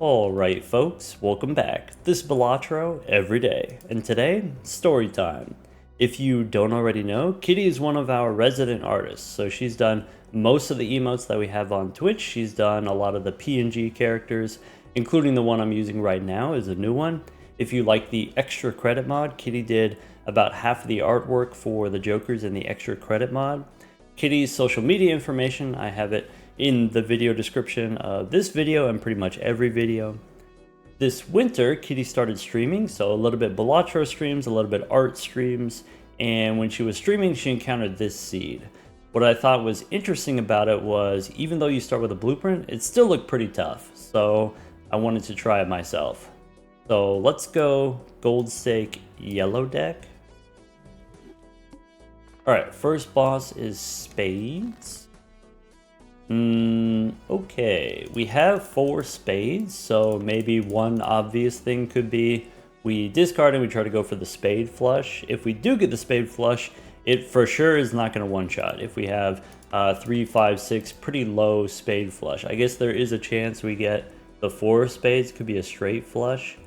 Alright folks, welcome back. This is Balatro every day, and today, story time. If you don't already know, Kitty is one of our resident artists, so she's done most of the emotes that we have on Twitch. She's done a lot of the PNG characters, including the one I'm using right now is a new one. If you like the extra credit mod, Kitty did about half of the artwork for the Jokers in the extra credit mod. Kitty's social media information, I have it in the video description of this video and pretty much every video. This winter, Kitty started streaming, so a little bit Balatro streams, a little bit art streams, and when she was streaming, she encountered this seed. What I thought was interesting about it was, even though you start with a blueprint, it still looked pretty tough, so I wanted to try it myself. So let's go gold stake yellow deck. Alright, first boss is spades. Okay, we have 4 spades, so maybe one obvious thing could be we discard and we try to go for the spade flush. If we do get the spade flush, it for sure is not going to one-shot. If we have 3, 5, 6, pretty low spade flush. I guess there is a chance we get the 4 spades, could be a straight flush.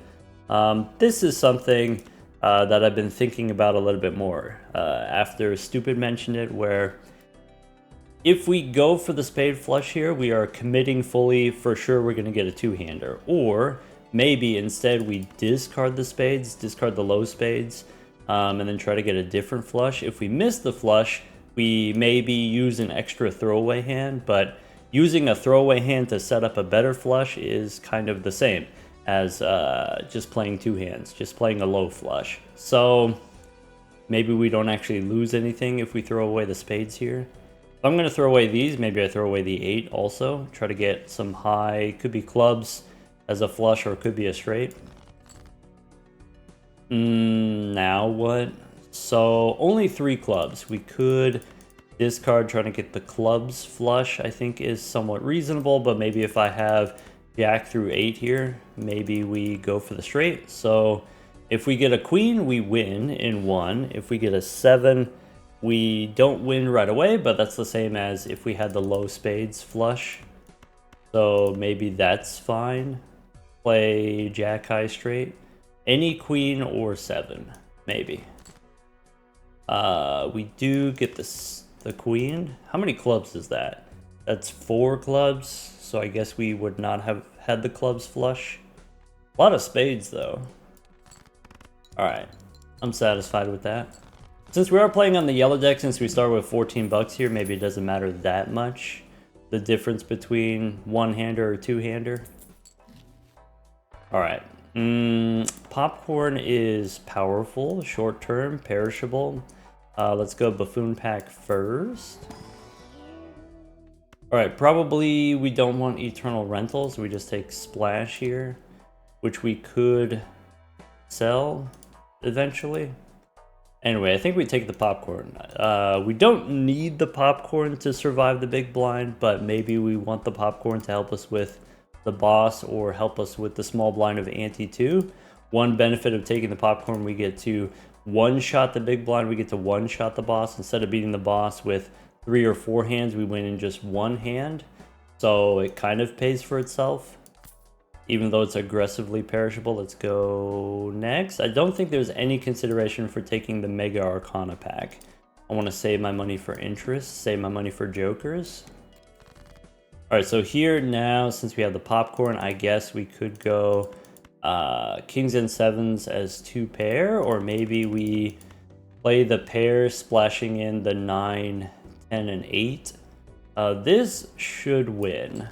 This is something that I've been thinking about a little bit more after Stupid mentioned it, where if we go for the spade flush here, we are committing fully, for sure we're going to get a 2-hander. Or maybe instead we discard the spades, discard the low spades, and then try to get a different flush. If we miss the flush, we maybe use an extra throwaway hand, but using a throwaway hand to set up a better flush is kind of the same as just playing 2 hands, just playing a low flush. So maybe we don't actually lose anything if we throw away the spades here. If I'm going to throw away these, maybe I throw away the 8 also. Try to get some high, could be clubs as a flush or it could be a straight. Now what? So only 3 clubs. We could discard trying to get the clubs flush, I think is somewhat reasonable, but maybe if I have Jack through 8 here, maybe we go for the straight. So if we get a queen, we win in 1. If we get a 7, we don't win right away, but that's the same as if we had the low spades flush. So maybe that's fine. Play Jack high straight. Any queen or 7, maybe. We do get the queen. How many clubs is that? That's 4 clubs, so I guess we would not have had the clubs flush. A lot of spades though. Alright, I'm satisfied with that. Since we are playing on the yellow deck, since we start with 14 bucks here, maybe it doesn't matter that much, the difference between 1-hander or 2-hander. Alright, popcorn is powerful, short term, perishable. Let's go buffoon pack first. Alright, probably we don't want eternal rentals, we just take splash here, which we could sell eventually. Anyway, I think we take the popcorn. We don't need the popcorn to survive the big blind, but maybe we want the popcorn to help us with the boss or help us with the small blind of ante 2. One benefit of taking the popcorn, we get to one-shot the big blind, we get to one-shot the boss. Instead of beating the boss with 3 or 4 hands, we win in just 1 hand. So it kind of pays for itself, even though it's aggressively perishable. Let's go next. I don't think there's any consideration for taking the Mega Arcana pack. I want to save my money for interest, save my money for jokers. Alright, so here now, since we have the popcorn, I guess we could go Kings and 7s as 2 pair, or maybe we play the pair splashing in the 9, 10, and 8. This should win.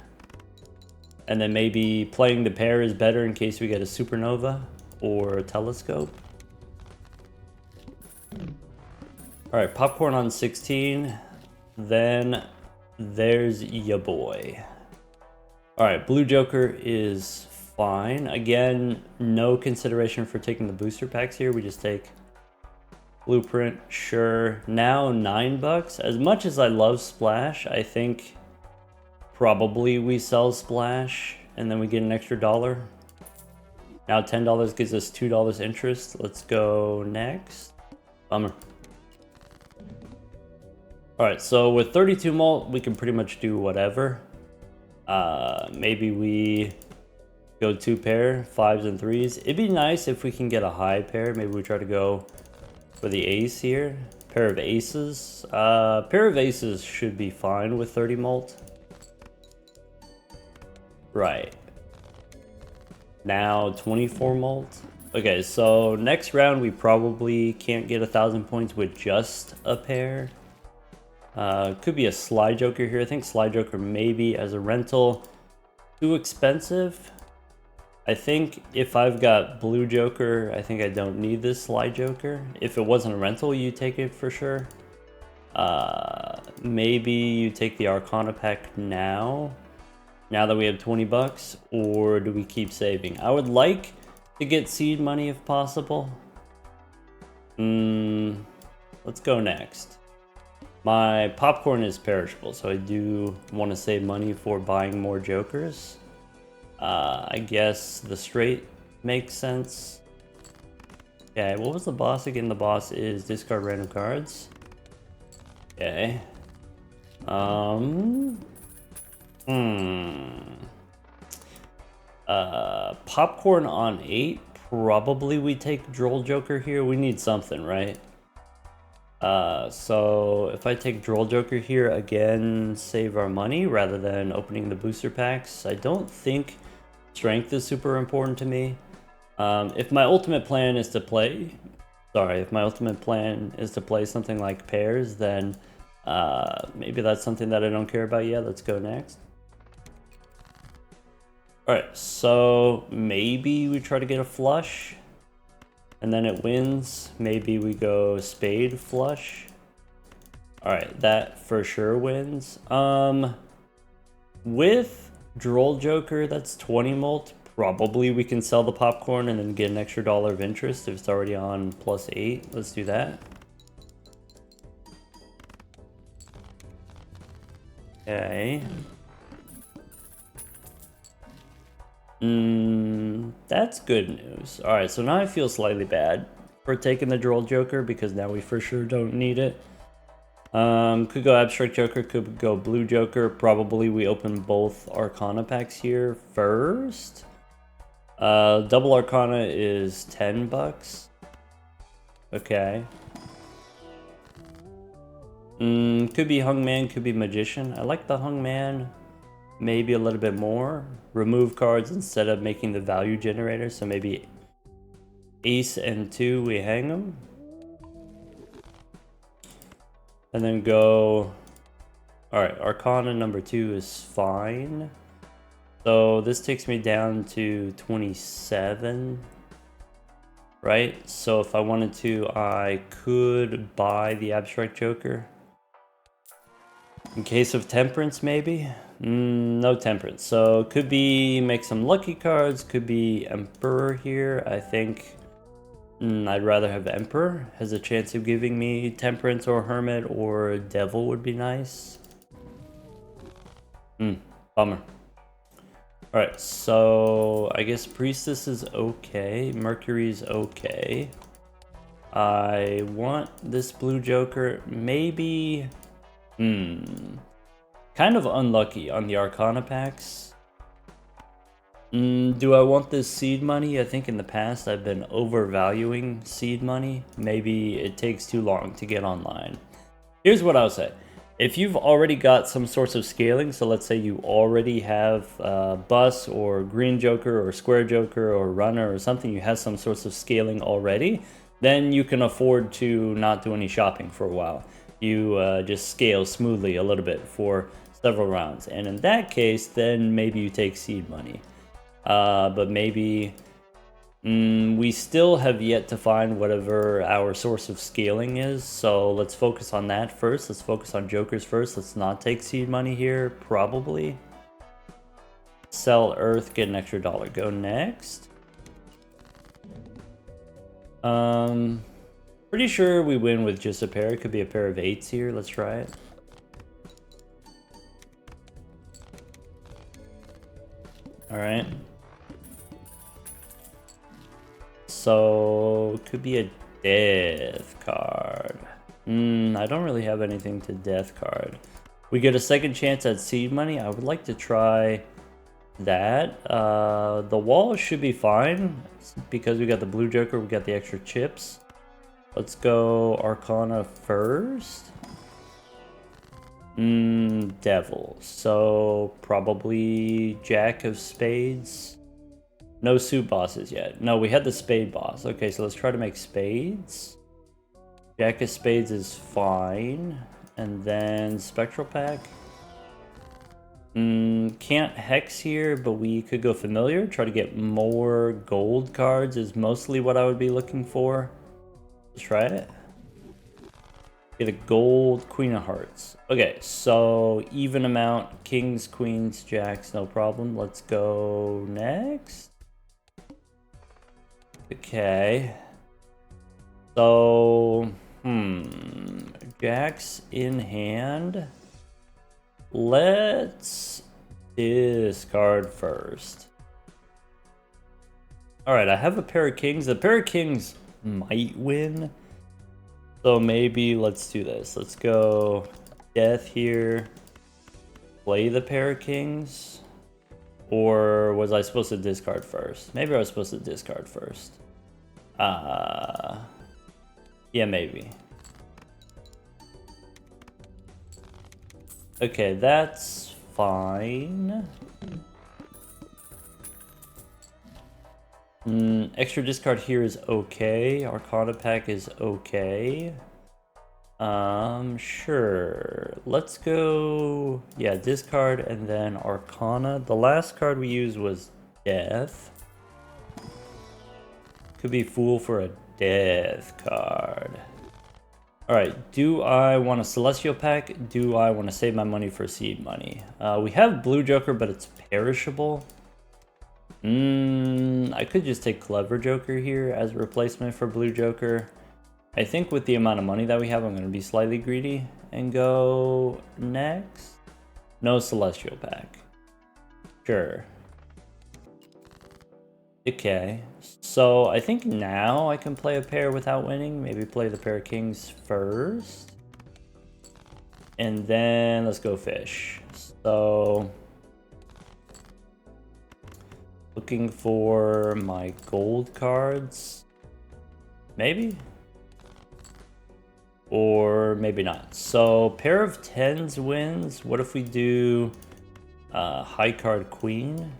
And then maybe playing the pair is better in case we get a supernova or a telescope. Alright, popcorn on 16. Then there's ya boy. Alright, blue joker is fine. Again, no consideration for taking the booster packs here. We just take blueprint, sure. Now 9 bucks. As much as I love splash, I think probably we sell splash and then we get an extra $1. Now $10 gives us $2 interest. Let's go next. Bummer. Alright, so with 32 mult, we can pretty much do whatever. Maybe we Go 2 pair, 5s and 3s. It'd be nice if we can get a high pair. Maybe we try to go for the ace here. Pair of aces. Pair of aces should be fine with 30 mult. Right. Now 24 mult. Okay, so next round we probably can't get 1,000 points with just a pair. Could be a slide joker here. I think slide joker maybe as a rental. Too expensive. I think if I've got blue joker, I think I don't need this slide joker. If it wasn't a rental, you take it for sure. Maybe you take the Arcana pack now that we have 20 bucks, or do we keep saving? I would like to get seed money if possible. Let's go next. My popcorn is perishable, so I do want to save money for buying more jokers. I guess the straight makes sense. Okay, what was the boss again? The boss is discard random cards. Okay. Popcorn on 8. Probably we take Droll Joker here. We need something, right? So if I take Droll Joker here, again, save our money rather than opening the booster packs. I don't think strength is super important to me. If my ultimate plan is to play... Sorry, if my ultimate plan is to play something like pairs, then maybe that's something that I don't care about yet. Let's go next. Alright, so maybe we try to get a flush, and then it wins. Maybe we go spade flush. Alright, that for sure wins. With Droll Joker, that's 20 mult. Probably we can sell the popcorn and then get an extra $1 of interest if it's already on +8. Let's do that. Okay. That's good news. Alright, so now I feel slightly bad for taking the Droll Joker because now we for sure don't need it. Could go Abstract Joker, could go Blue Joker. Probably we open both Arcana packs here first. Double Arcana is 10 bucks. Okay. Could be Hungman, could be Magician. I like the Hungman maybe a little bit more. Remove cards instead of making the value generator, so maybe Ace and 2 we hang them. And then go... Alright, Arcana number 2 is fine. So this takes me down to 27. Right? So if I wanted to, I could buy the Abstract Joker. In case of Temperance, maybe? No Temperance. So could be make some lucky cards, could be Emperor here. I think I'd rather have Emperor. Has a chance of giving me Temperance or Hermit or Devil would be nice. Bummer. Alright, so I guess Priestess is okay. Mercury's okay. I want this Blue Joker. Maybe... kind of unlucky on the Arcana packs. Do I want this seed money? I think in the past I've been overvaluing seed money. Maybe it takes too long to get online. Here's what I'll say. If you've already got some sorts of scaling, so let's say you already have Bus or Green Joker or Square Joker or Runner or something, you have some sorts of scaling already, then you can afford to not do any shopping for a while. You just scale smoothly a little bit for several rounds. And in that case, then maybe you take seed money. But maybe we still have yet to find whatever our source of scaling is. So let's focus on that first. Let's focus on jokers first. Let's not take seed money here, probably. Sell Earth, get an extra $1. Go next. Pretty sure we win with just a pair. It could be a pair of 8s here. Let's try it. Alright. So, could be a death card. I don't really have anything to death card. We get a second chance at seed money. I would like to try that. The wall should be fine because we got the blue joker, we got the extra chips. Let's go Arcana first. Devil. So probably Jack of Spades. No suit bosses yet. No, we had the spade boss. Okay, so let's try to make spades. Jack of Spades is fine. And then Spectral Pack. Can't hex here, but we could go familiar. Try to get more gold cards is mostly what I would be looking for. Let's try it. Get a gold Queen of Hearts. Okay, so even amount. Kings, queens, jacks, no problem. Let's go next. Okay. So, jacks in hand. Let's discard first. Alright, I have a pair of kings. The pair of kings might win. So maybe let's do this. Let's go death here. Play the pair of kings. Or was I supposed to discard first? Maybe I was supposed to discard first. Yeah, maybe. Okay, that's fine. Extra discard here is okay. Arcana pack is okay. Sure. Let's go, yeah, discard and then Arcana. The last card we used was Death. Could be Fool for a Death card. Alright, do I want a Celestial pack? Do I want to save my money for seed money? We have Blue Joker, but it's perishable. I could just take Clever Joker here as a replacement for Blue Joker. I think with the amount of money that we have, I'm going to be slightly greedy and go next. No Celestial pack. Sure. Okay, so I think now I can play a pair without winning. Maybe play the pair of kings first. And then let's go fish. So, looking for my gold cards. Maybe? Or maybe not. So, pair of tens wins. What if we do high card queen?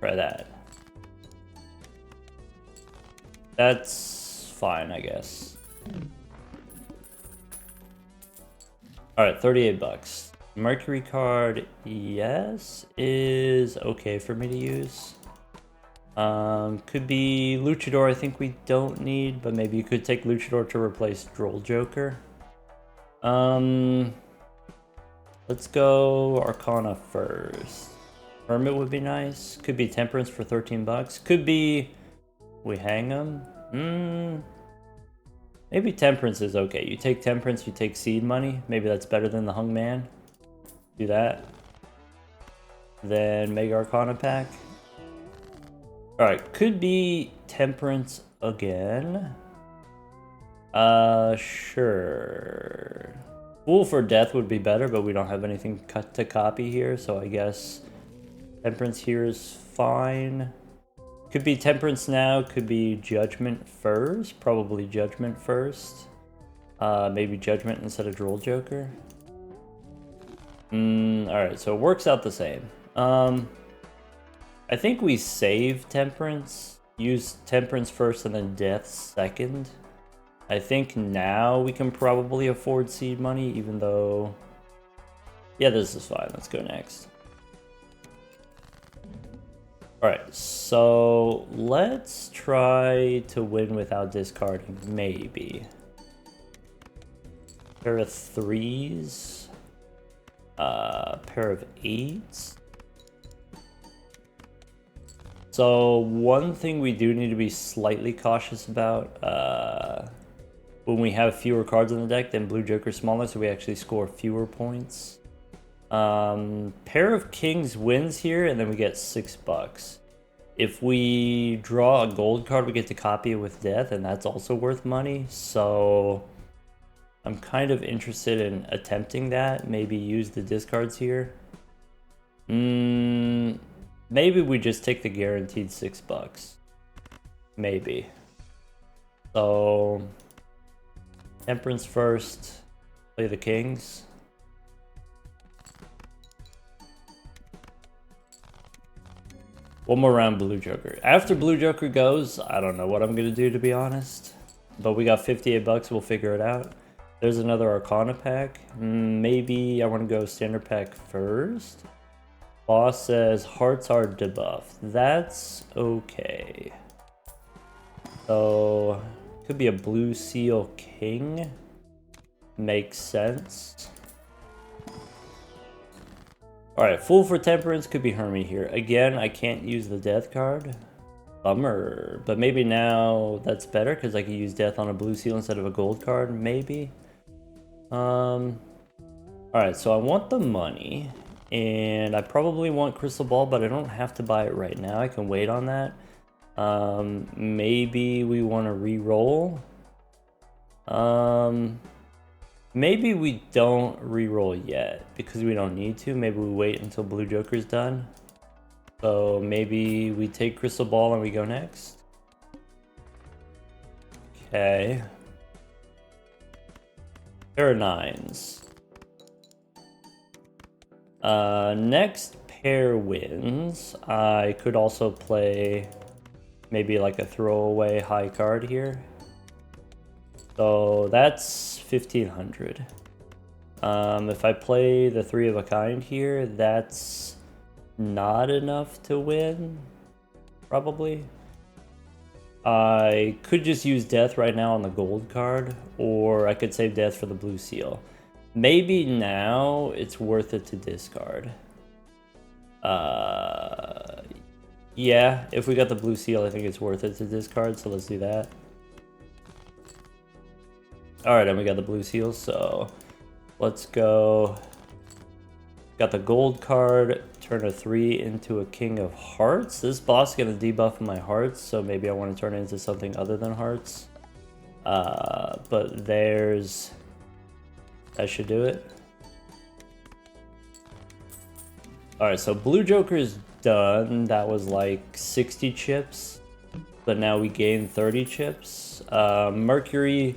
Try that. That's fine, I guess. Alright, 38 bucks. Mercury card, yes, is okay for me to use. Could be Luchador, I think we don't need, but maybe you could take Luchador to replace Droll Joker. Let's go Arcana first. Hermit would be nice. Could be Temperance for 13 bucks. Could be we hang them. Maybe Temperance is okay. You take Temperance, you take seed money. Maybe that's better than the Hung Man. Do that. Then Mega Arcana pack. Alright, could be Temperance again. Sure. Fool for Death would be better, but we don't have anything cut to copy here, so I guess Temperance here is fine. Could be Temperance now, could be Judgment first. Probably Judgment first. Maybe Judgment instead of Droll Joker. Alright, so it works out the same. I think we save Temperance. Use Temperance first and then Death second. I think now we can probably afford seed money, even though... Yeah, this is fine. Let's go next. Alright, so let's try to win without discarding, maybe. Pair of threes. Pair of eights. So one thing we do need to be slightly cautious about, when we have fewer cards in the deck, then Blue Joker's smaller, so we actually score fewer points. Pair of kings wins here, and then we get $6. If we draw a gold card, we get to copy it with death, and that's also worth money. So I'm kind of interested in attempting that. Maybe use the discards here. maybe we just take the guaranteed $6. Maybe. So, temperance first, play the kings. One more round Blue Joker. After Blue Joker goes, I don't know what I'm gonna do, to be honest. But we got $58, we'll figure it out. There's another Arcana pack. Maybe I want to go standard pack first. Boss says hearts are debuffed. That's okay. So, could be a Blue Seal King. Makes sense. Alright, Fool for Temperance could be Hermie here. Again, I can't use the Death card. Bummer. But maybe now that's better because I can use Death on a Blue Seal instead of a gold card, maybe. Alright, so I want the money. And I probably want Crystal Ball, but I don't have to buy it right now. I can wait on that. Maybe we want to re-roll. Maybe we don't re-roll yet because we don't need to. Maybe we wait until Blue Joker's done. So maybe we take Crystal Ball and we go next. Okay. Pair of nines. Next pair wins. I could also play maybe like a throwaway high card here. So that's 1500. If I play the 3 of a kind here, that's not enough to win, probably. I could just use Death right now on the gold card, or I could save Death for the Blue Seal. Maybe now it's worth it to discard. Yeah, if we got the Blue Seal, I think it's worth it to discard, so let's do that. Alright, and we got the Blue Seal, so let's go. Got the gold card, turn a 3 into a King of Hearts. This boss is going to debuff my hearts, so maybe I want to turn it into something other than hearts. But there's... That should do it. Alright, so Blue Joker is done. That was like 60 chips. But now we gain 30 chips. Mercury,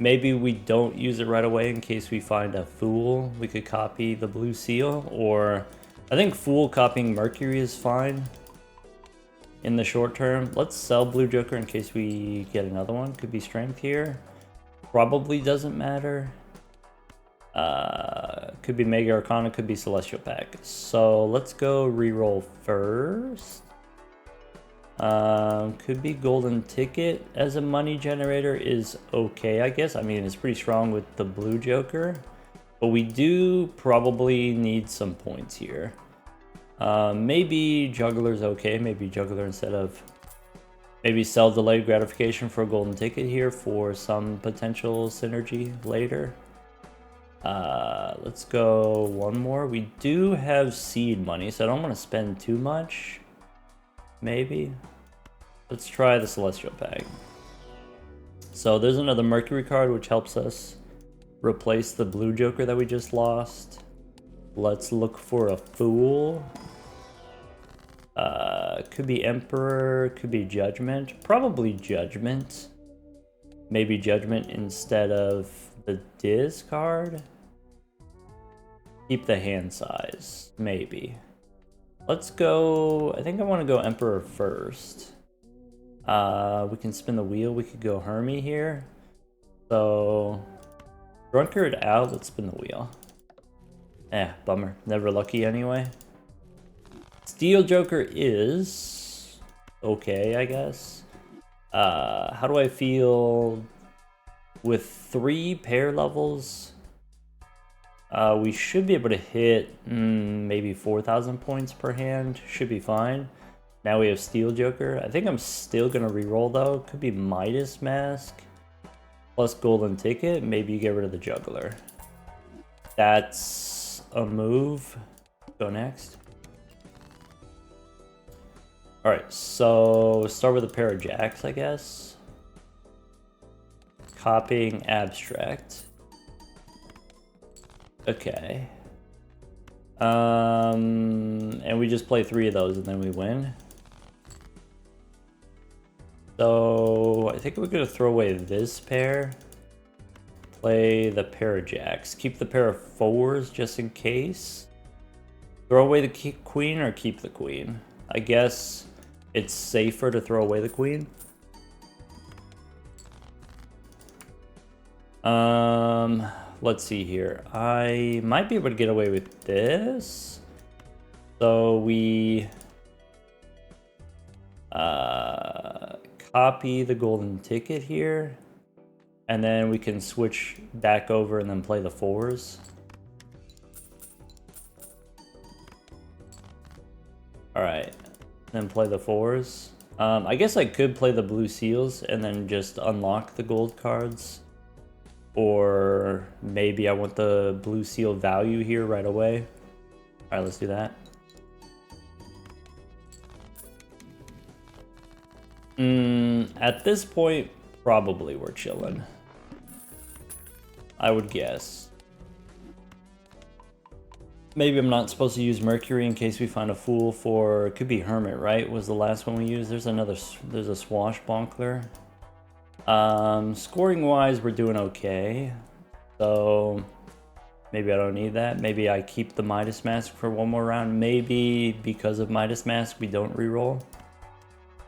maybe we don't use it right away in case we find a Fool. We could copy the Blue Seal. Or I think Fool copying Mercury is fine in the short term. Let's sell Blue Joker in case we get another one. Could be Strength here. Probably doesn't matter. Could be Mega Arcana, could be Celestial Pack. So let's go reroll first. Could be Golden Ticket as a money generator is okay, I guess. I mean, it's pretty strong with the Blue Joker. But we do probably need some points here. Maybe Juggler's okay. Maybe Juggler instead of... Maybe sell Delayed Gratification for a Golden Ticket here for some potential synergy later. Let's go one more. We do have seed money, so I don't want to spend too much. Maybe. Let's try the Celestial Pack. So there's another Mercury card, which helps us replace the Blue Joker that we just lost. Let's look for a Fool. Could be Emperor, could be Judgment. Probably Judgment. Maybe Judgment instead of the discard. Keep the hand size, maybe. Let's go, I think I want to go Emperor first. We can spin the wheel, we could go Hermie here. So, Drunkard out, let's spin the wheel. Bummer, never lucky anyway. Steel Joker is okay, I guess. How do I feel with 3 pair levels? We should be able to hit maybe 4,000 points per hand. Should be fine. Now we have Steel Joker. I think I'm still going to reroll though. Could be Midas Mask plus Golden Ticket. Maybe you get rid of the Juggler. That's a move. Go next. Alright, so start with a pair of jacks, I guess. Copying Abstract. Okay. And we just play 3 of those and then we win. So I think we're gonna throw away this pair. Play the pair of jacks. Keep the pair of 4s just in case. Throw away the queen or keep the queen. I guess it's safer to throw away the queen. Let's see here. I might be able to get away with this. So we copy the golden ticket here, and then we can switch back over and then play the 4s. All right, then play the 4s. I guess I could play the blue seals and then just unlock the gold cards. Or maybe I want the blue seal value here right away. All right, let's do that. At this point, probably we're chilling. I would guess. Maybe I'm not supposed to use Mercury in case we find a fool for... It could be Hermit, right? Was the last one we used. There's a Swashbuckler. Scoring wise, we're doing okay. So maybe I don't need that. Maybe I keep the Midas Mask for one more round. Maybe because of Midas Mask, we don't reroll.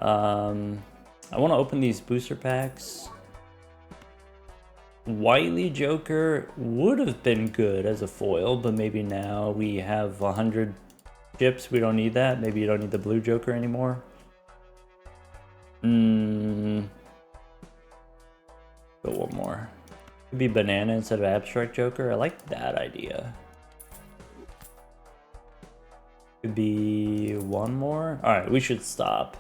I want to open these booster packs. Wily Joker would have been good as a foil, but maybe now we have 100 chips. We don't need that. Maybe you don't need the blue Joker anymore. Go one more. Could be Banana instead of Abstract Joker. I like that idea. Could be one more. All right, we should stop.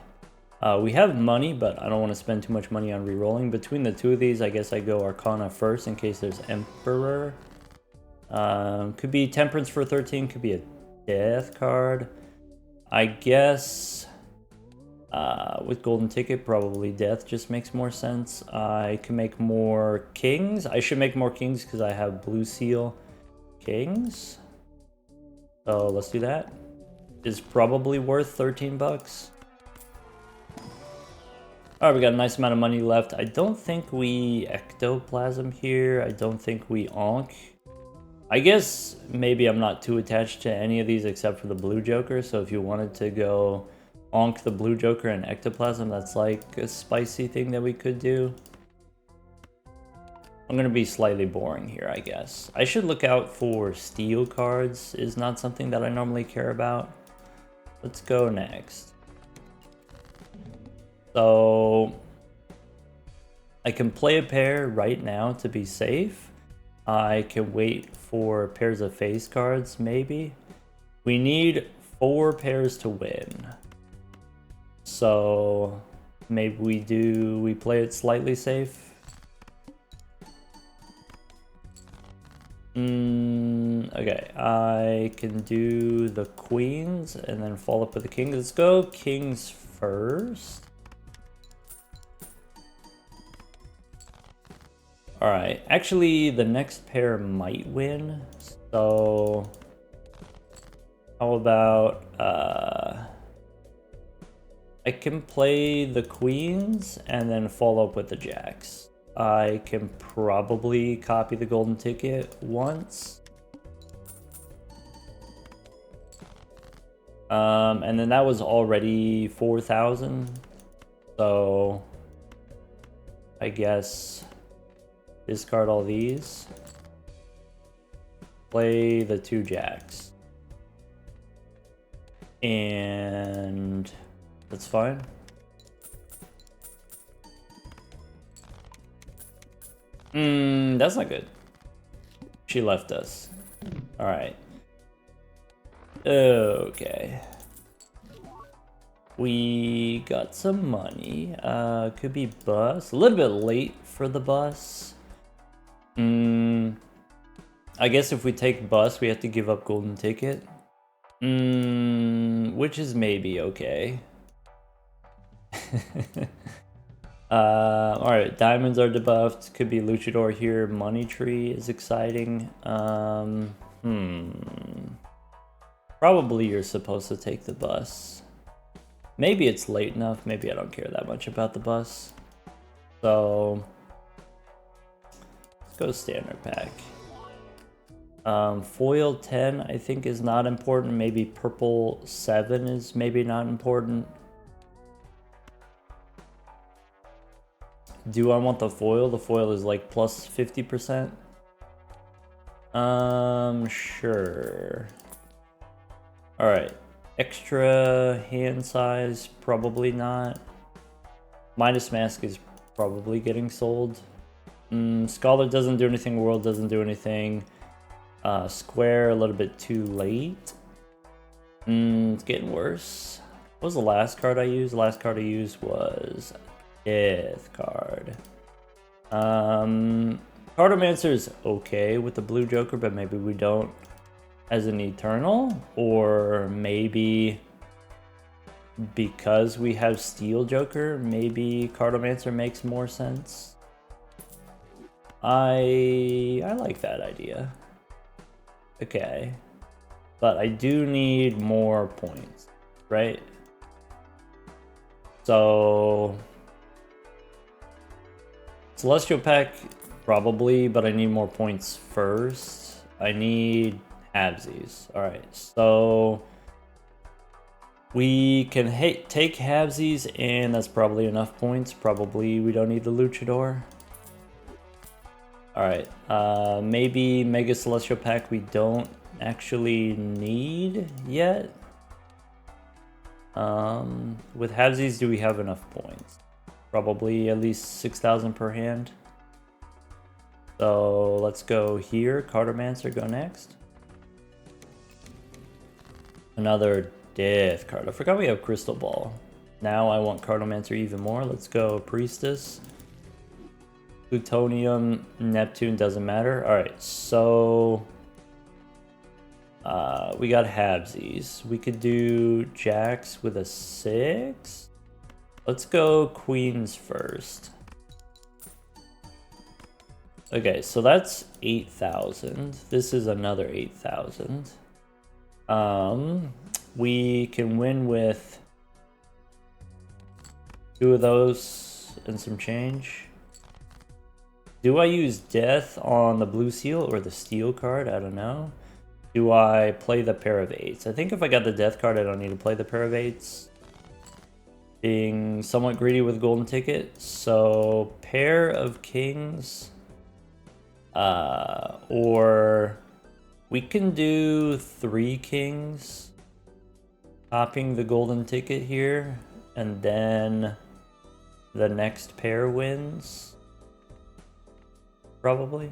We have money, but I don't want to spend too much money on re-rolling. Between the 2 of these, I guess I go Arcana first in case there's Emperor. Could be Temperance for 13. Could be a Death card. I guess with Golden Ticket, probably Death just makes more sense. I can make more Kings. I should make more Kings because I have Blue Seal Kings. So let's do that. Is probably worth 13 bucks. Alright, we got a nice amount of money left. I don't think we Ectoplasm here. I don't think we Onk. I guess maybe I'm not too attached to any of these except for the blue Joker. So if you wanted to go Onk the blue Joker and Ectoplasm, that's like a spicy thing that we could do. I'm going to be slightly boring here, I guess. I should look out for steel cards. Is not something that I normally care about. Let's go next. So I can play a pair right now to be safe. I can wait for pairs of face cards, maybe. We need 4 pairs to win. So maybe we play it slightly safe. Okay, I can do the queens and then follow up with the kings. Let's go kings first. Alright, actually the next pair might win, so how about I can play the queens and then follow up with the jacks. I can probably copy the golden ticket once. And then that was already 4,000, so I guess discard all these. Play the 2 jacks. And that's fine. That's not good. She left us. Alright. Okay. We got some money. Could be bus. A little bit late for the bus. I guess if we take bus, we have to give up golden ticket. Which is maybe okay. Alright, diamonds are debuffed. Could be luchador here. Money tree is exciting. Probably you're supposed to take the bus. Maybe it's late enough. Maybe I don't care that much about the bus. So let's go standard pack. Foil 10 I think is not important. Maybe purple 7 is maybe not important. Do I want the foil? The foil is like plus 50%. Sure. Alright. Extra hand size, probably not. Midas Mask is probably getting sold. Scholar doesn't do anything, World doesn't do anything. Square, a little bit too late. It's getting worse. What was the last card I used? The last card I used was Death card. Cartomancer's okay with the blue Joker, but maybe we don't as an Eternal, or maybe because we have Steel Joker, maybe Cartomancer makes more sense. I like that idea. Okay. But I do need more points, right? So Celestial Pack, probably, but I need more points first. I need halvesies. Alright, so we can take halvesies, and that's probably enough points. Probably we don't need the Luchador. Alright, maybe Mega Celestial Pack we don't actually need yet. With halvesies, do we have enough points? Probably at least 6,000 per hand. So let's go here. Cartomancer, go next. Another Death card. I forgot we have Crystal Ball. Now I want Cartomancer even more. Let's go Priestess. Plutonium, Neptune, doesn't matter. Alright, so we got halvesies. We could do Jacks with a 6. Let's go Queens first. Okay, so that's 8,000. This is another 8,000. We can win with 2 of those and some change. Do I use Death on the blue seal or the Steel card? I don't know. Do I play the pair of 8s? I think if I got the Death card, I don't need to play the pair of 8s. Being somewhat greedy with golden ticket. So pair of kings. Or we can do 3 kings. Topping the golden ticket here. And then the next pair wins. Probably.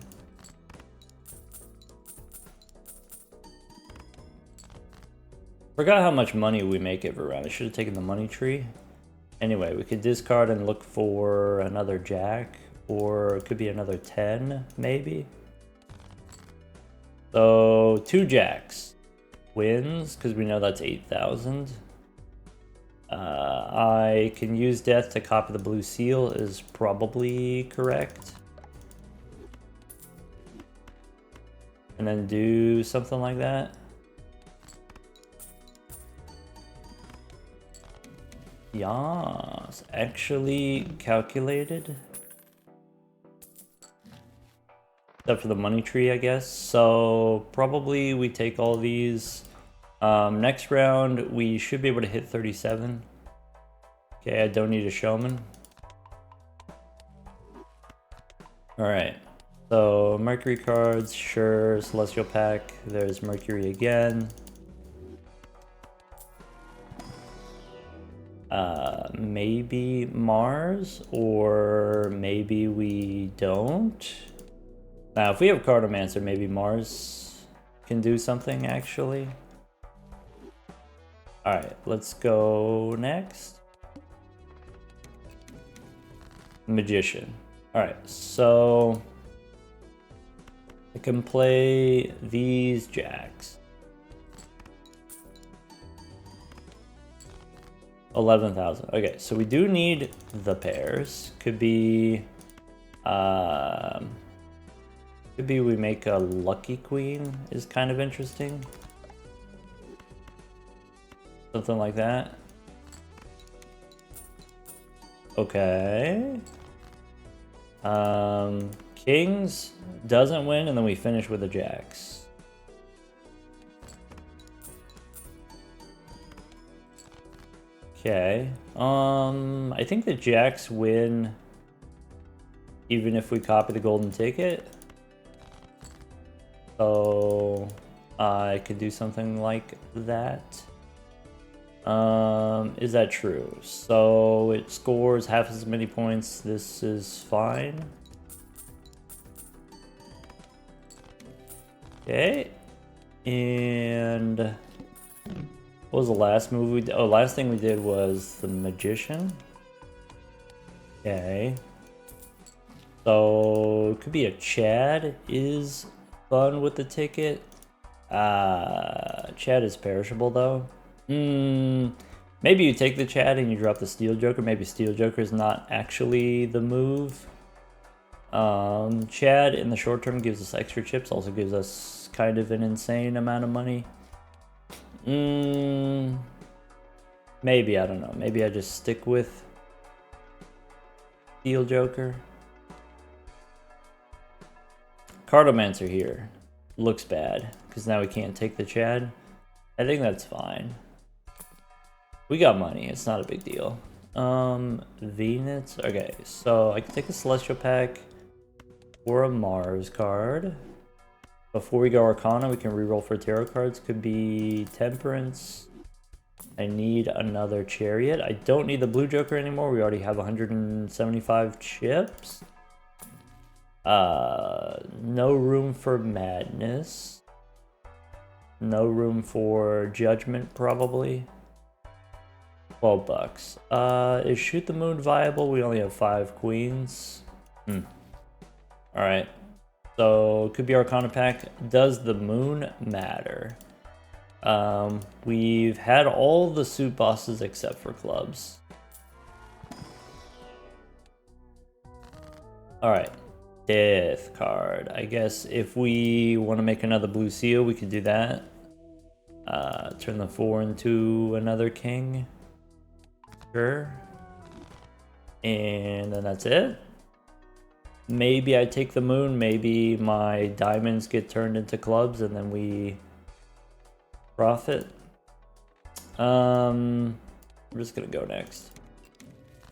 Forgot how much money we make every round. I should have taken the money tree. Anyway, we could discard and look for another Jack, or it could be another 10, maybe. So 2 Jacks wins, because we know that's 8,000. I can use Death to copy the blue seal is probably correct. And then do something like that. Yes, actually calculated. Except for the money tree, I guess. So probably we take all these. Next round, we should be able to hit 37. Okay, I don't need a showman. Alright. So Mercury cards, sure. Celestial Pack, there's Mercury again. Maybe Mars, or maybe we don't. Now, if we have Cartomancer, maybe Mars can do something, actually. Alright, let's go next. Magician. Alright, so I can play these Jacks. 11,000. Okay, so we do need the pairs. Could be we make a Lucky Queen is kind of interesting. Something like that. Okay. Kings doesn't win, and then we finish with the jacks. Okay. I think the jacks win even if we copy the golden ticket. So I could do something like that. Is that true? So it scores half as many points. This is fine. Okay. And what was the last move we did? Oh, last thing we did was the magician. Okay. So it could be a Chad is fun with the ticket. Chad is perishable though. Maybe you take the Chad and you drop the Steel Joker. Maybe Steel Joker is not actually the move. Chad in the short term gives us extra chips, also gives us kind of an insane amount of money. Maybe, I don't know. Maybe I just stick with Steel Joker. Cartomancer here looks bad because now we can't take the Chad. I think that's fine. We got money, it's not a big deal. Venus. Okay, so I can take a Celestial pack or a Mars card. Before we go Arcana, we can reroll for tarot cards. Could be Temperance. I need another Chariot. I don't need the Blue Joker anymore. We already have 175 chips. No room for Madness. No room for Judgment, probably. 12 bucks. Is Shoot the Moon viable? We only have 5 queens. Alright. So, could be Arcana pack. Does the moon matter? We've had all the suit bosses except for clubs. Alright. Death card. I guess if we want to make another blue seal, we could do that. Turn the 4 into another king. Sure. And then that's it. Maybe I take the moon, maybe my diamonds get turned into clubs and then we profit. I'm just gonna go next.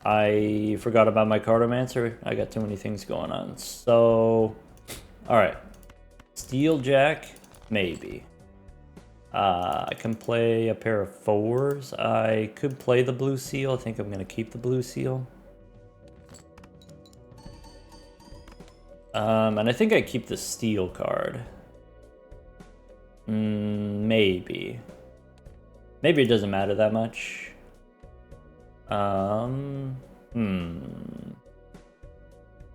I forgot about my Cartomancer. I got too many things going on. So, alright. Steel Jack, maybe. I can play a pair of 4s. I could play the blue seal. I think I'm gonna keep the blue seal. And I think I keep the steel card. Maybe. Maybe it doesn't matter that much. Do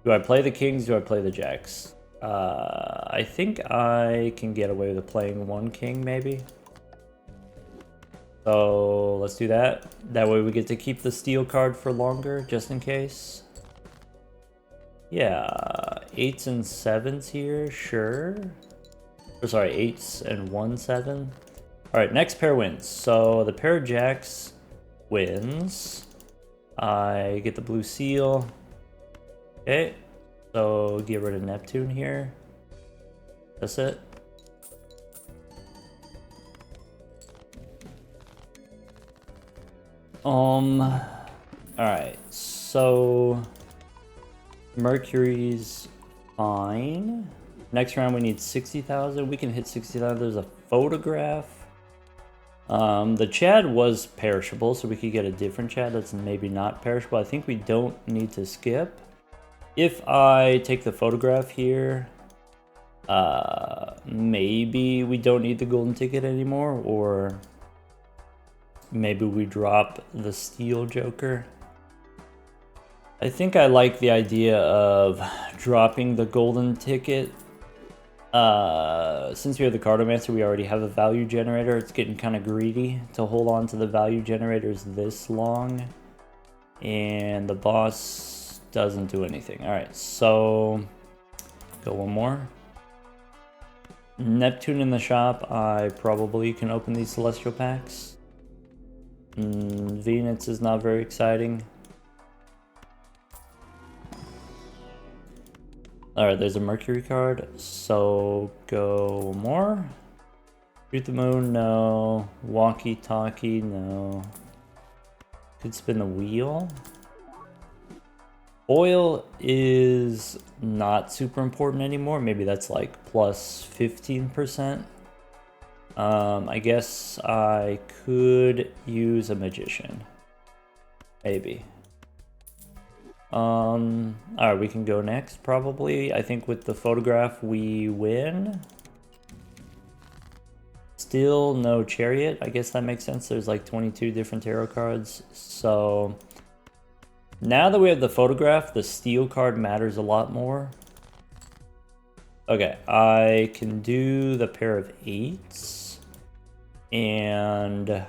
I play the kings? Do I play the jacks? I think I can get away with playing 1 king, maybe. So let's do that. That way we get to keep the steel card for longer, just in case. Yeah, 8s and 7s here, sure. Or sorry, 8s and 1 7. Alright, next pair wins. So the pair of jacks wins. I get the blue seal. Okay, so get rid of Neptune here. That's it. Alright, so Mercury's fine. Next round we need 60,000. We can hit 60,000. There's a photograph. The Chad was perishable, so we could get a different Chad that's maybe not perishable. I think we don't need to skip. If I take the photograph here, maybe we don't need the golden ticket anymore, or maybe we drop the Steel Joker. I think I like the idea of dropping the golden ticket. Since we have the Cartomancer, we already have a value generator. It's getting kind of greedy to hold on to the value generators this long. And the boss doesn't do anything. Alright, so go one more. Neptune in the shop. I probably can open these celestial packs. Venus is not very exciting. Alright, there's a Mercury card, so go more. Shoot the moon, no. Walkie-talkie, no. Could spin the wheel. Oil is not super important anymore. Maybe that's like plus 15%. I guess I could use a magician. Maybe. Alright, we can go next, probably. I think with the photograph, we win. Still no chariot. I guess that makes sense. There's like 22 different tarot cards. So now that we have the photograph, the steel card matters a lot more. Okay, I can do the pair of eights. And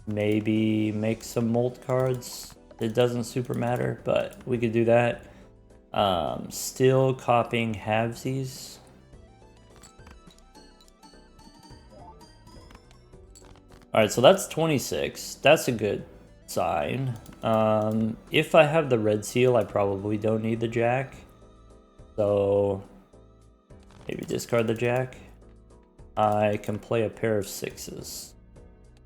maybe make some mold cards. It doesn't super matter, but we could do that. Still copying halvesies. Alright, so that's 26. That's a good sign. If I have the red seal, I probably don't need the jack. So maybe discard the jack. I can play a pair of sixes.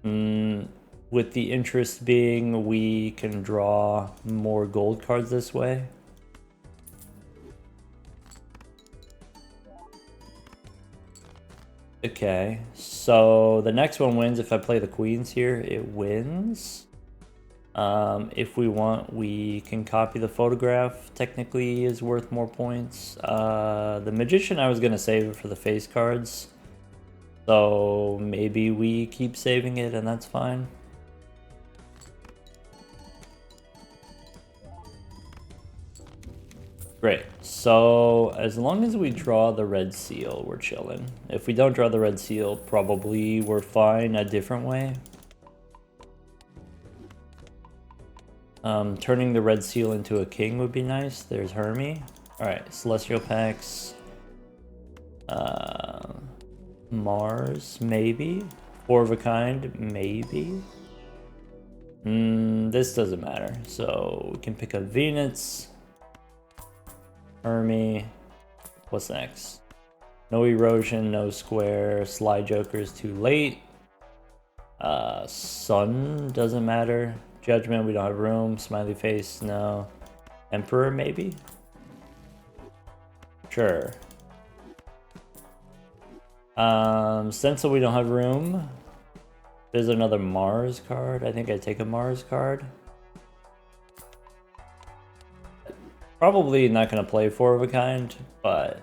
With the interest being we can draw more gold cards this way. Okay, so the next one wins. If I play the queens here, it wins. If we want, we can copy the photograph. Technically is worth more points. The magician, I was gonna save it for the face cards. So maybe we keep saving it and that's fine. Great, so as long as we draw the red seal, we're chilling. If we don't draw the red seal, probably we're fine a different way. Turning the red seal into a king would be nice. There's Hermie. Alright, Celestial Packs. Mars, maybe. Four of a kind, maybe. This doesn't matter. So we can pick up Venus. Hermie. What's next? No erosion, no square. Sly Joker is too late. Sun doesn't matter. Judgment, we don't have room. Smiley face, no. Emperor, maybe? Sure. Stencil, we don't have room. There's another Mars card. I think I take a Mars card. Probably not going to play four of a kind, but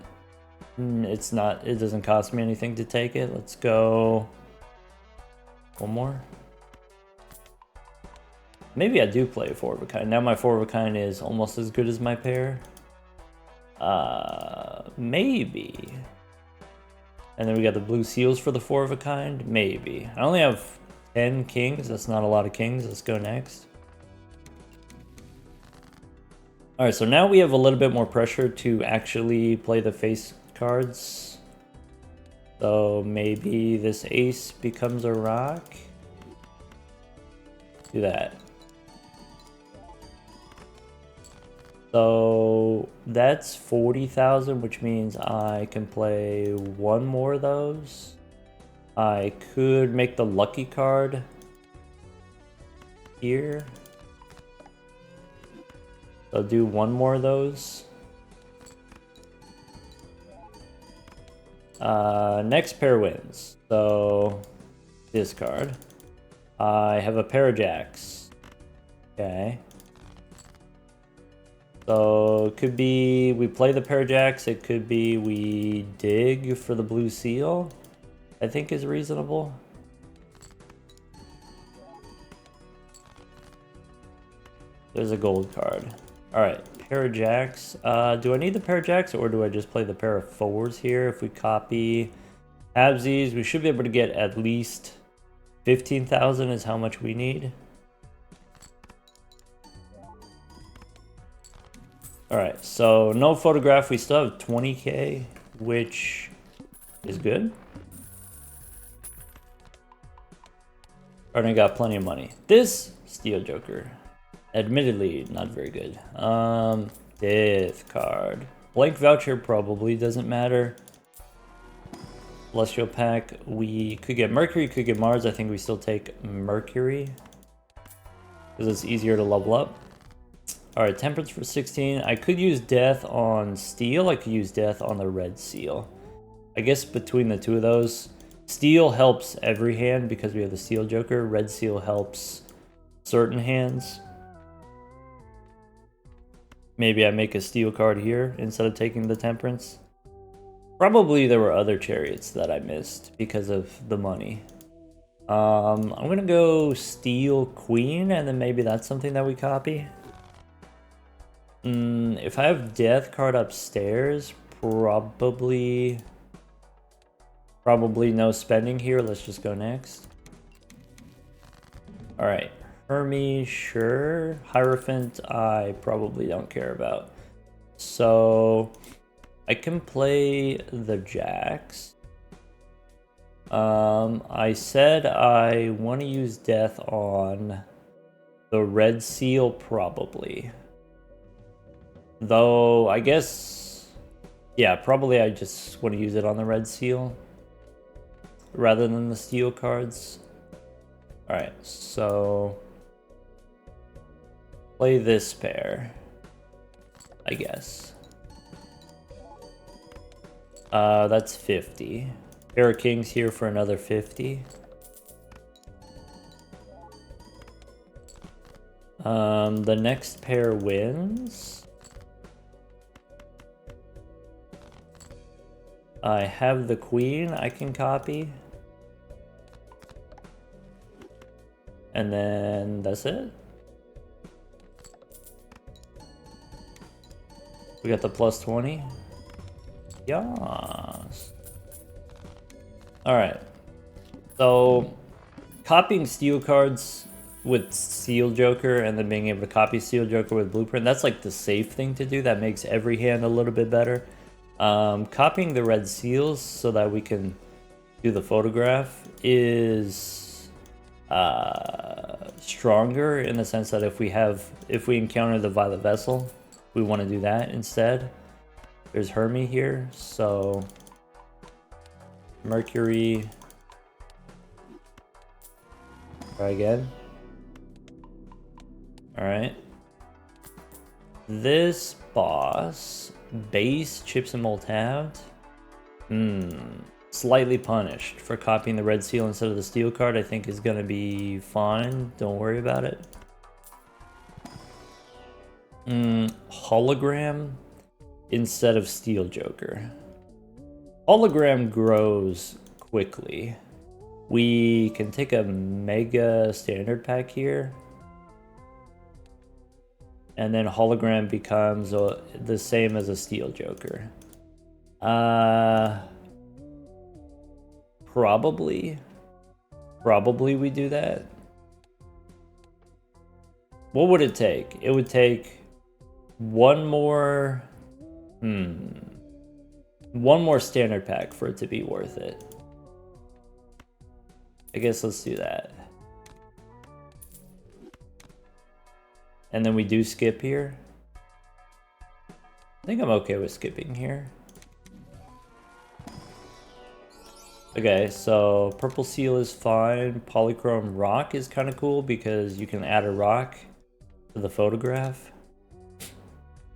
it's not, it doesn't cost me anything to take it. Let's go one more. Maybe I do play four of a kind. Now my four of a kind is almost as good as my pair. Maybe. And then we got the blue seals for the four of a kind. Maybe. I only have 10 kings. That's not a lot of kings. Let's go next. Alright, so now we have a little bit more pressure to actually play the face cards. So maybe this ace becomes a rock. Do that. So that's 40,000, which means I can play one more of those. I could make the lucky card here. So do one more of those. Next pair wins. So discard. I have a pair of jacks. Okay. So it could be we play the pair of jacks. It could be we dig for the blue seal. I think is reasonable. There's a gold card. Alright, pair of jacks. Do I need the pair of jacks or do I just play the pair of fours here? If we copy halvesies, we should be able to get at least 15,000 is how much we need. Alright, so no photograph. We still have 20k, which is good. Already got plenty of money. This Steel Joker, admittedly not very good. Death card. Blank voucher probably doesn't matter. Celestial pack. We could get Mercury, could get Mars. I think we still take Mercury because it's easier to level up. Alright, Temperance for 16. I could use Death on Steel. I could use Death on the Red Seal. I guess between the two of those, Steel helps every hand because we have the Steel Joker. Red Seal helps certain hands. Maybe I make a Steel card here instead of taking the Temperance. Probably there were other chariots that I missed because of the money. I'm gonna go Steel Queen, and then maybe that's something that we copy. If I have Death card upstairs, probably no spending here. Let's just go next. Alright, Hermes, sure. Hierophant, I probably don't care about. So I can play the Jacks. I said I want to use Death on the Red Seal, probably. Though, I guess, yeah, probably I just want to use it on the Red Seal rather than the Steel cards. Alright, so play this pair, I guess. That's 50. Pair of Kings here for another 50. The next pair wins. I have the Queen I can copy. And then that's it. We got the plus 20. Yes. Alright. So, copying Steel cards with Steel Joker and then being able to copy Steel Joker with Blueprint, that's like the safe thing to do. That makes every hand a little bit better. Copying the Red Seals so that we can do the photograph is stronger in the sense that if we encounter the Violet Vessel, we want to do that instead. There's Hermes here, so Mercury. Try again. Alright. This boss, base chips and mold halved. Slightly punished for copying the Red Seal instead of the Steel card. I think is gonna be fine. Don't worry about it. Hologram instead of Steel Joker. Hologram grows quickly. We can take a mega standard pack here. And then Hologram becomes the same as a Steel Joker. Probably we do that. What would it take? It would take one more standard pack for it to be worth it. I guess let's do that. And then we do skip here. I think I'm okay with skipping here. Okay, so Purple Seal is fine. Polychrome Rock is kind of cool because you can add a rock to the photograph.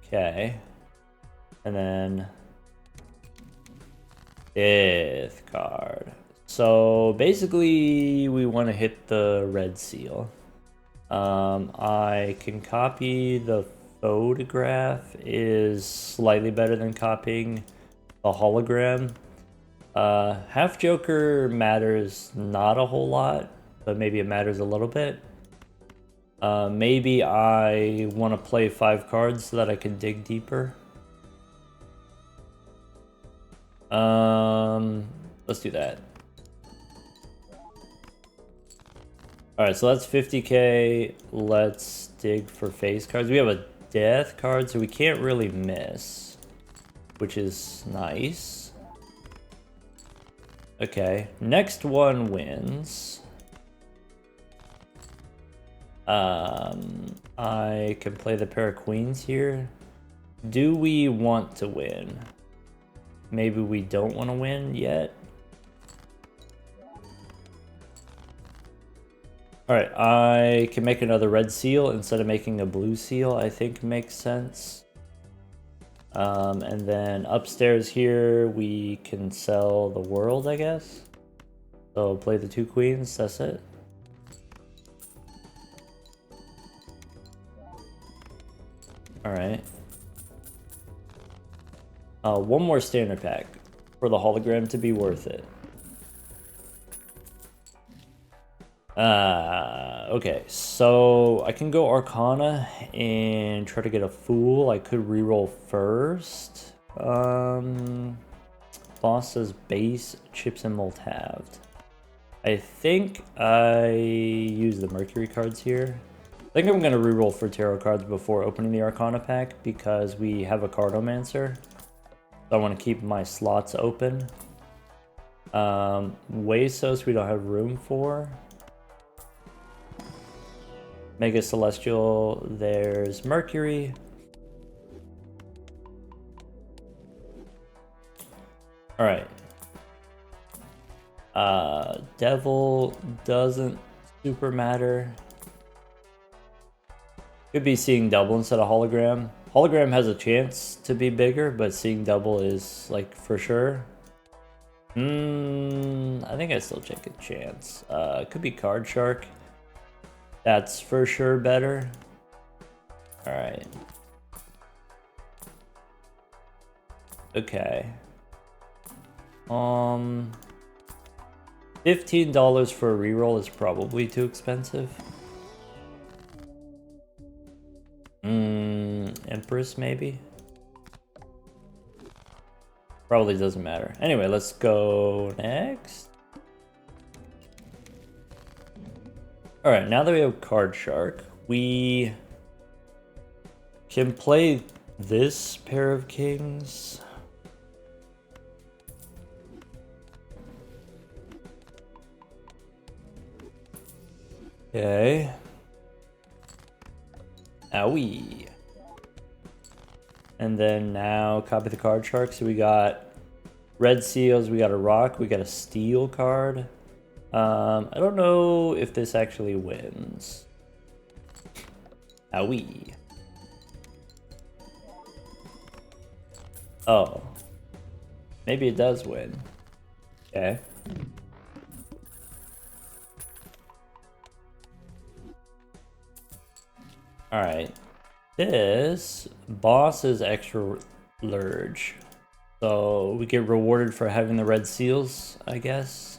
Okay. And then Death card. So basically we want to hit the Red Seal. I can copy the photograph, is slightly better than copying a hologram. Half Joker matters not a whole lot, but maybe it matters a little bit. Maybe I want to play 5 cards so that I can dig deeper. Let's do that. Alright, so that's 50k. Let's dig for face cards. We have a Death card, so we can't really miss, which is nice. Okay, next one wins. I can play the pair of queens here. Do we want to win? Maybe we don't want to win yet. Alright, I can make another red seal instead of making a blue seal, I think makes sense. And then upstairs here, we can sell the world, I guess. So play the 2 queens, that's it. Alright. One more standard pack for the hologram to be worth it. Okay, so I can go Arcana and try to get a Fool. I could reroll first. Boss says base, chips, and mold halved. I think I use the Mercury cards here. I think I'm going to reroll for tarot cards before opening the Arcana pack because we have a Cardomancer. So I want to keep my slots open. Huesos we don't have room for. Mega Celestial, there's Mercury. Alright. Devil doesn't super matter. Could be seeing double instead of hologram. Hologram has a chance to be bigger, but seeing double is like for sure. I think I still take a chance. Could be Card Shark. That's for sure better. Alright. Okay. $15 for a reroll is probably too expensive. Empress maybe? Probably doesn't matter. Anyway, let's go next. Alright, now that we have Card Shark, we can play this pair of kings. Okay. Owie. And then now copy the Card Shark. So we got red seals, we got a rock, we got a steel card. I don't know if this actually wins. Owie. Oh. Maybe it does win. Okay. Alright. This boss is extra large. So we get rewarded for having the red seals, I guess.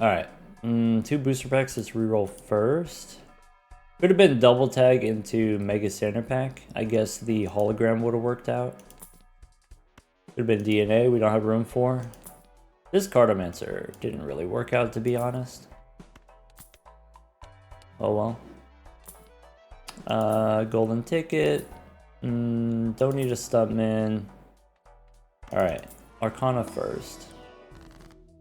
Alright. 2 booster packs, let's reroll first. Could have been double tag into Mega Standard Pack. I guess the hologram would have worked out. Could have been DNA, we don't have room for. This Cardomancer didn't really work out, to be honest. Oh well. Golden ticket. Don't need a Stuntman. Alright. Arcana first.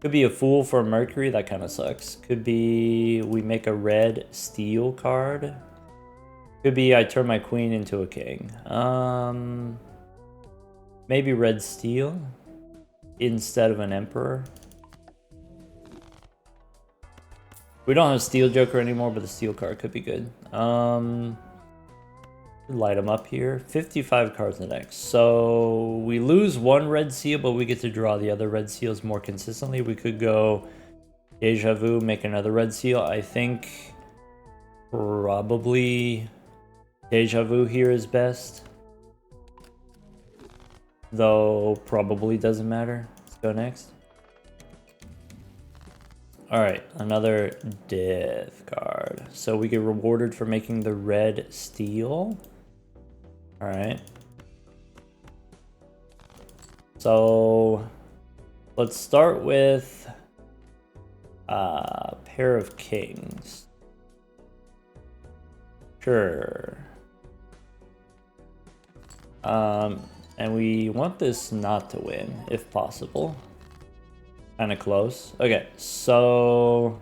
Could be a Fool for a Mercury. That kind of sucks. Could be we make a red steel card. Could be I turn my queen into a king. Maybe red steel instead of an emperor. We don't have Steel Joker anymore, but the Steel card could be good. Light them up here. 55 cards in the deck. So we lose 1 red seal, but we get to draw the other red seals more consistently. We could go Deja Vu, make another red seal. I think probably Deja Vu here is best. Though probably doesn't matter. Let's go next. Alright, another death card. So we get rewarded for making the red steel. Alright. So let's start with a pair of kings. Sure. And we want this not to win, if possible. Kind of close. Okay, so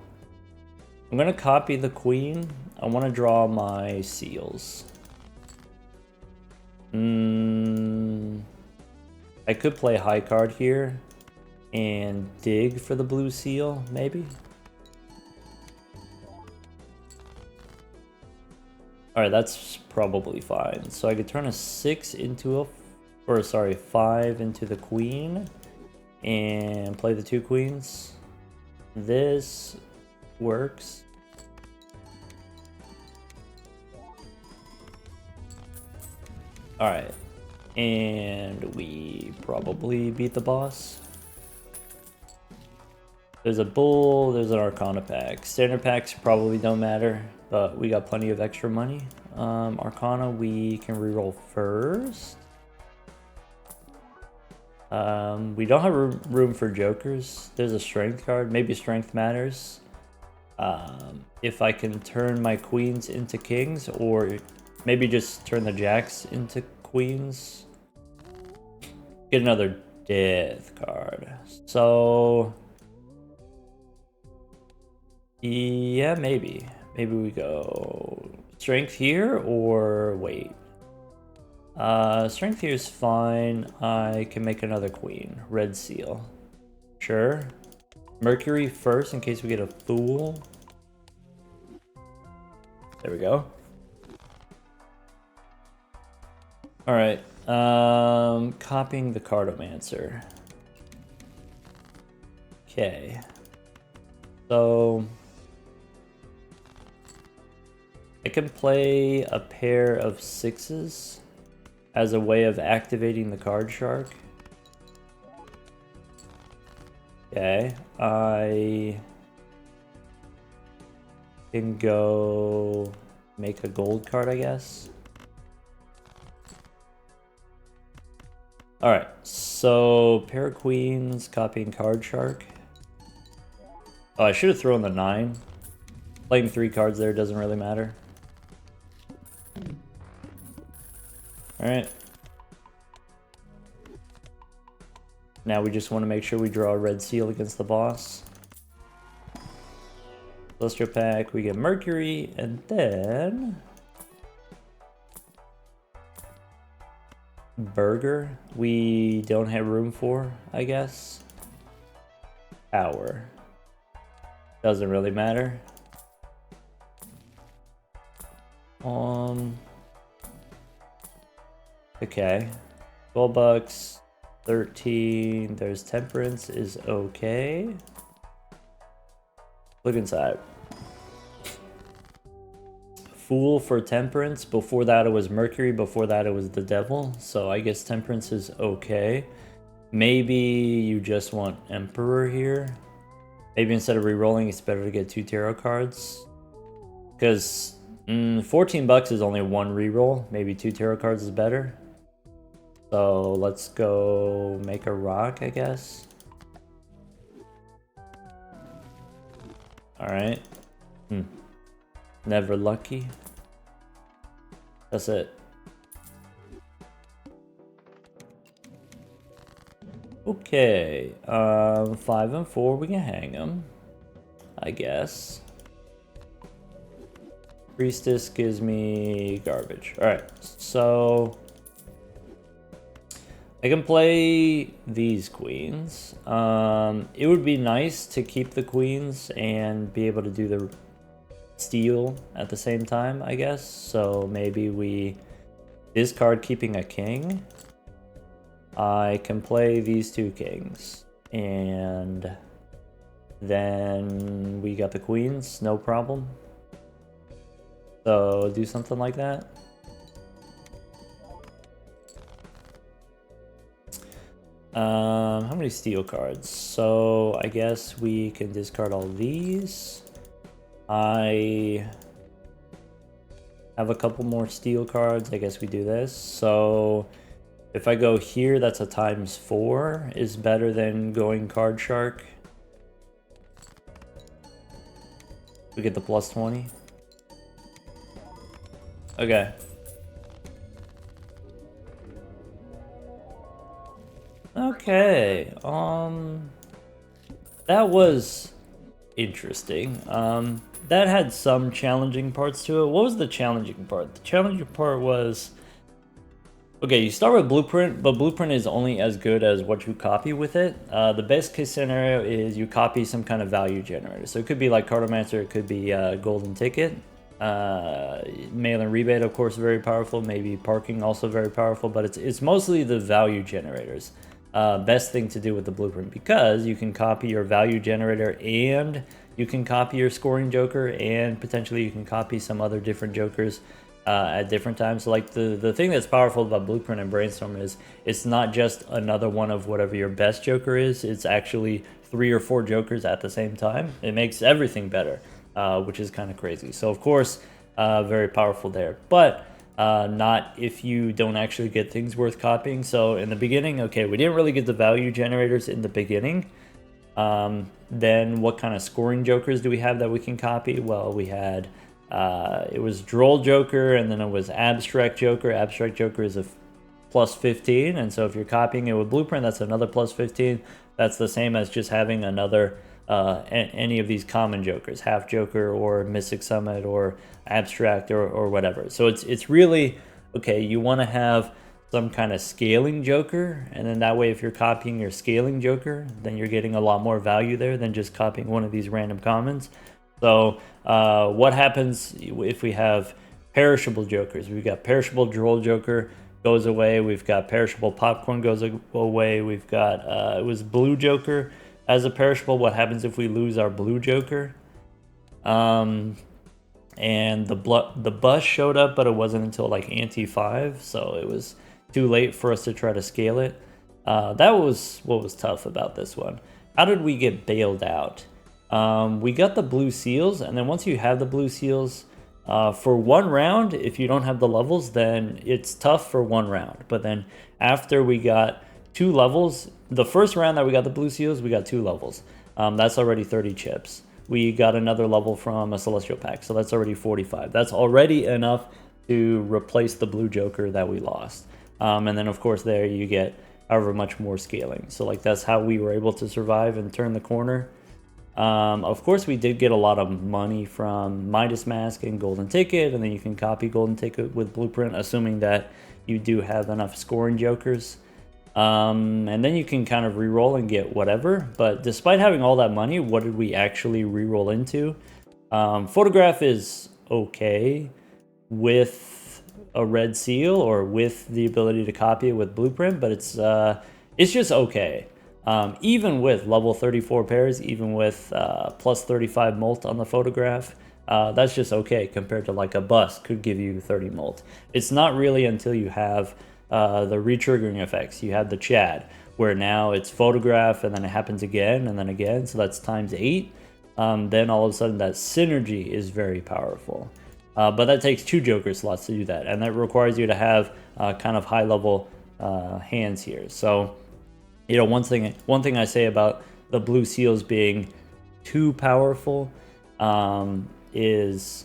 I'm gonna copy the queen. I want to draw my seals. I could play high card here and dig for the blue seal, maybe. Alright, that's probably fine. So I could turn a 6 into a... Or, sorry, 5 into the queen. And play the 2 queens. This works. Alright. And we probably beat the boss. There's a bull, there's an Arcana pack. Standard packs probably don't matter, but we got plenty of extra money. Arcana we can reroll first. We don't have room for jokers. There's a strength card. Maybe strength matters. If I can turn my queens into kings, or maybe just turn the jacks into queens. Get another death card. So... yeah, maybe. Maybe we go strength here, or wait. Strength here is fine. I can make another queen. Red seal. Sure. Mercury first in case we get a fool. There we go. Alright. Copying the Cartomancer. Okay. So... I can play a pair of 6s as a way of activating the card shark. Okay, I can go make a gold card, I guess. Alright, so pair of queens, copying card shark. Oh, I should have thrown the 9. Playing 3 cards there doesn't really matter. Alright. Now we just want to make sure we draw a red seal against the boss. Celestial pack, we get Mercury, and then... Burger, we don't have room for, I guess. Power. Doesn't really matter. Okay. 12 bucks. 13. There's Temperance is okay. Look inside. Fool for Temperance. Before that it was Mercury. Before that it was the Devil. So I guess Temperance is okay. Maybe you just want Emperor here. Maybe instead of re-rolling, it's better to get 2 tarot cards. Because 14 bucks is only 1 re-roll. Maybe 2 tarot cards is better. So let's go make a rock, I guess. Alright. Never lucky. That's it. Okay. 5 and 4, we can hang them, I guess. Priestess gives me garbage. Alright, so... I can play these queens. It would be nice to keep the queens and be able to do the steal at the same time, I guess. So maybe we discard keeping a king. I can play these 2 kings. And then we got the queens, no problem. So do something like that. How many steel cards? So I guess we can discard all these. I have a couple more steel cards. I guess we do this. So if I go here, that's a ×4 is better than going card shark. We get the +20. Okay. Okay, that was interesting. that had some challenging parts to it. What was the challenging part? The challenging part was, okay, you start with Blueprint, but Blueprint is only as good as what you copy with it. The best case scenario is you copy some kind of value generator. So it could be like Cartomancer, it could be Golden Ticket. Mail and rebate, of course, very powerful. Maybe parking, also very powerful. But it's mostly the value generators. Best thing to do with the Blueprint, because you can copy your value generator and you can copy your scoring joker, and potentially you can copy some other different jokers at different times. So like the thing that's powerful about Blueprint and Brainstorm is it's not just another one of whatever your best joker is. It's actually 3 or 4 jokers at the same time. It makes everything better, which is kind of crazy. So of course, very powerful there, but not if you don't actually get things worth copying. So in the beginning, okay, we didn't really get the value generators in the beginning. Then what kind of scoring jokers do we have that we can copy? Well, we had it was Droll Joker, and then it was Abstract Joker. Abstract Joker is a plus 15, and so if you're copying it with Blueprint, that's another plus 15. That's the same as just having another any of these common jokers, Half Joker or Mystic Summit or Abstract or whatever. So it's really, okay, you want to have some kind of scaling joker, and then that way if you're copying your scaling joker, then you're getting a lot more value there than just copying one of these random commons. So what happens if we have perishable jokers? We've got perishable Droll Joker goes away. We've got perishable Popcorn goes away. We've got it was Blue Joker as a perishable. What happens if we lose our Blue Joker? And the bus showed up, but it wasn't until like Ante 5, so it was too late for us to try to scale it. That was what was tough about this one. How did we get bailed out? We got the blue seals, and then once you have the blue seals, for 1 round, if you don't have the levels, then it's tough for 1 round. But then after we got 2 levels, the first round that we got the blue seals, we got 2 levels. That's already 30 chips. We got another level from a Celestial Pack, so that's already 45. That's already enough to replace the blue Joker that we lost. And then of course there you get however much more scaling. So like that's how we were able to survive and turn the corner. Of course we did get a lot of money from Midas Mask and Golden Ticket, and then you can copy Golden Ticket with Blueprint, assuming that you do have enough scoring jokers. And then you can kind of reroll and get whatever. But despite having all that money, what did we actually reroll into? Photograph is okay with a red seal or with the ability to copy it with Blueprint, but it's just okay. Even with level 34 pairs, even with plus 35 molt on the photograph, that's just okay compared to like a bus could give you 30 molt. It's not really until you have the retriggering effects. You have the Chad, where now it's photograph and then it happens again and then again, so that's times 8. Then all of a sudden that synergy is very powerful. But that takes 2 Joker slots to do that, and that requires you to have kind of high level hands here. So, you know, one thing I say about the blue seals being too powerful is,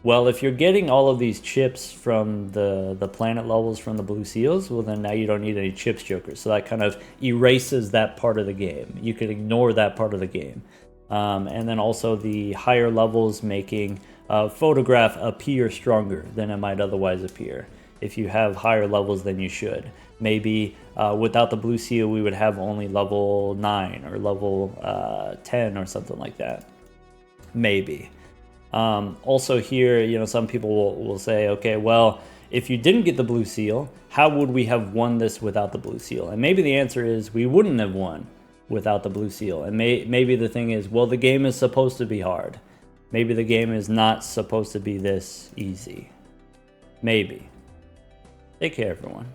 well, if you're getting all of these chips from the planet levels from the blue seals, well then now you don't need any chips jokers. So that kind of erases that part of the game. You could ignore that part of the game. And then also the higher levels making photograph appear stronger than it might otherwise appear. If you have higher levels than you should. Maybe without the blue seal we would have only level 9 or level 10 or something like that. Maybe. Also here, you know, some people will say, okay, well, if you didn't get the blue seal, how would we have won this without the blue seal? And maybe the answer is we wouldn't have won without the blue seal. And maybe the thing is, well, the game is supposed to be hard. Maybe the game is not supposed to be this easy. Maybe. Take care, everyone.